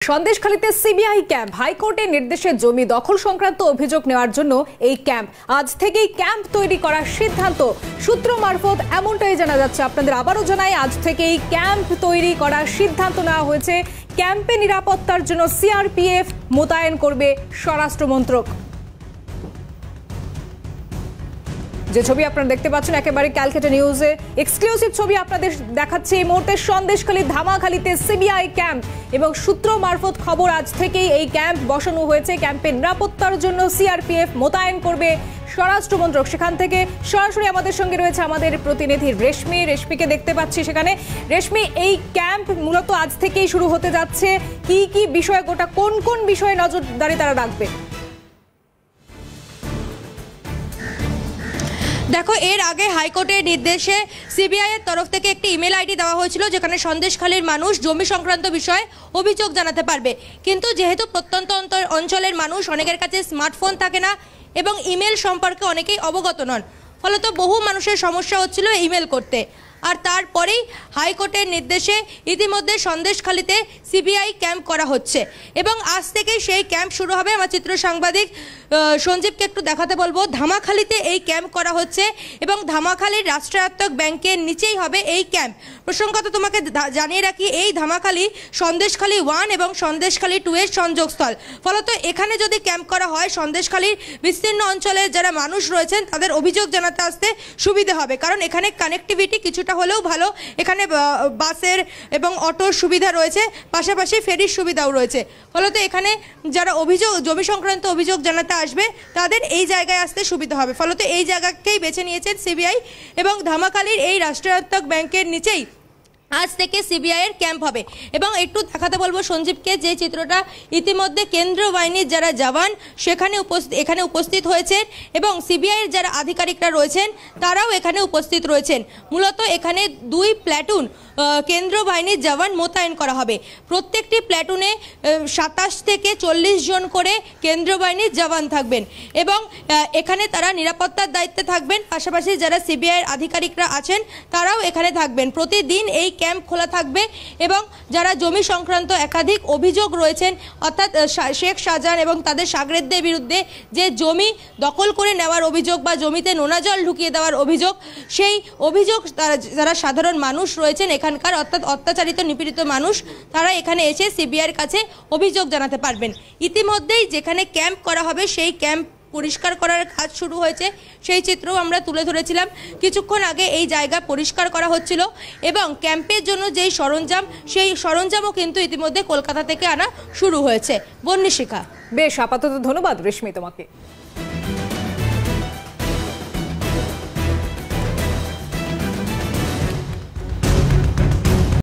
সন্দেশখালীতে CBI camp, হাইকোর্টের নির্দেশে জমি দখল সংক্রান্ত অভিযোগ নেওয়ার জন্য এই ক্যাম্প। আজ থেকেই ক্যাম্প তৈরি করার সিদ্ধান্ত সূত্র মারফত এমনটাই জানা যাচ্ছে। আপনাদের আবারও জানাই, আজ থেকেই ক্যাম্প তৈরি করার সিদ্ধান্ত নেওয়া হয়েছে। ক্যাম্পে নিরাপত্তার জন্য সিআরপিএফ মোতায়েন করবে স্বরাষ্ট্র মন্ত্রক। যে ছবি আপনারা দেখতে পাচ্ছেন একেবারে ক্যালকাটা নিউজে এক্সক্লুসিভ ছবি আপনাদের দেখাচ্ছে এই মুহূর্তে। সন্দেশখালী ধামাখালীতে সিবিআই ক্যাম্প এবং সূত্র মারফত খবর, আজ থেকেই এই ক্যাম্প বসানো হয়েছে। ক্যাম্পের নিরাপত্তার জন্য সিআরপিএফ মোতায়েন করবে স্বরাষ্ট্র মন্ত্রক। সেখান থেকে সরাসরি আমাদের সঙ্গে রয়েছে আমাদের প্রতিনিধি রেশমিকে দেখতে পাচ্ছি সেখানে। রেশমি, এই ক্যাম্প মূলত আজ থেকেই শুরু হতে যাচ্ছে। কি কি বিষয়, গোটা কোন কোন বিষয়ে নজরদারি তারা রাখবে? দেখো, এর আগে হাইকোর্টের নির্দেশে সিবিআই এর তরফ থেকে একটি ইমেল আইডি দেওয়া হয়েছিল, যেখানে সন্দেশখালীর মানুষ জমি সংক্রান্ত বিষয়ে অভিযোগ জানাতে পারবে। কিন্তু যেহেতু প্রত্যন্ত অঞ্চলের মানুষ, অনেকের কাছে স্মার্টফোন থাকে না এবং ইমেল সম্পর্কে অনেকেই অবগত নন, ফলত বহু মানুষের সমস্যা হচ্ছিল ইমেল করতে। আর তারপরেই হাইকোর্টের নির্দেশে ইতিমধ্যে সন্দেশখালীতে সিবিআই ক্যাম্প করা হচ্ছে এবং আজ থেকেই সেই ক্যাম্প শুরু হবে। আমার চিত্র সাংবাদিক সঞ্জীবকে একটু দেখাতে বলবো। ধামাখালীতে এই ক্যাম্প করা হচ্ছে এবং ধামাখালীর রাষ্ট্রায়ত্ত ব্যাংকের নিচেই হবে এই ক্যাম্প। প্রসঙ্গত তোমাকে জানিয়ে রাখি, এই ধামাখালী সন্দেশখালী 1 এবং সন্দেশখালী 2 এর সংযোগস্থল। ফলত এখানে যদি ক্যাম্প করা হয়, সন্দেশখালীর বিস্তীর্ণ অঞ্চলের যারা মানুষ রয়েছেন তাদের অভিযোগ জানাতে আসতে সুবিধা হবে, কারণ এখানে কানেক্টিভিটি কিছুটা হলেও ভালো। এখানে বাসের এবং অটোর সুবিধা রয়েছে, পাশাপাশি ফেরির সুবিধাও রয়েছে। ফলত এখানে যারা জমি সংক্রান্ত অভিযোগ জানাতে আসবে তাদের এই জায়গায় আসতে সুবিধা হবে। ফলত এই জায়গাকেই বেছে নিয়েছেন সিবিআই এবং ধামাখালীর এই রাষ্ট্রায়ত্ত ব্যাংকের নিচেই আজ থেকে সিবিআই এর ক্যাম্প হবে। এবং একটু দেখাতে বলবো সঞ্জীবকে, যে চিত্রটা ইতিমধ্যে কেন্দ্রীয় বাহিনীর যারা জওয়ান এখানে উপস্থিত হয়েছেন এবং সিবিআই এর যারা আধিকারিকরা রয়েছেন তারাও এখানে উপস্থিত রয়েছেন। মূলত এখানে 2 প্ল্যাটুন কেন্দ্রীয় বাহিনীর জওয়ান মোতায়েন করা হবে। প্রত্যেকটি প্ল্যাটুনে 27 থেকে 40 জন করে কেন্দ্রীয় বাহিনীর জওয়ান থাকবেন এবং এখানে তারা নিরাপত্তার দায়িত্বে থাকবেন। পাশাপাশি যারা সিবিআই এর আধিকারিকরা আছেন তারাও এখানে থাকবেন। প্রতিদিন এই ক্যাম্প খোলা থাকবে এবং যারা জমি সংক্রান্ত একাধিক অভিযোগ রয়েছেন, অর্থাৎ শেখ শাহজাহান এবং তাদের শাগরেদদের বিরুদ্ধে যে জমি দখল করে নেওয়ার অভিযোগ বা জমিতে নোনা জল ঢুকিয়ে দেওয়ার অভিযোগ, সেই অভিযোগ যারা সাধারণ মানুষ রয়েছেন এখানকার, অর্থাৎ অত্যাচারিত নিপীড়িত মানুষ, তারা এখানে এসে সিবিআইয়ের কাছে অভিযোগ জানাতে পারবেন। ইতিমধ্যেই যেখানে ক্যাম্প করা হবে সেই ক্যাম্প পরিষ্কার করার কাজ শুরু হয়েছে, সেই চিত্রও আমরা তুলে ধরেছিলাম। কিছুক্ষণ আগে এই জায়গা পরিষ্কার করা হচ্ছিল এবং ক্যাম্পের জন্য যেই সরঞ্জাম, সেই সরঞ্জামও কিন্তু ইতিমধ্যে কলকাতা থেকে আনা শুরু হয়েছে। বন্যিশিখা, বেশ, আপাতত ধন্যবাদ রেশমি তোমাকে।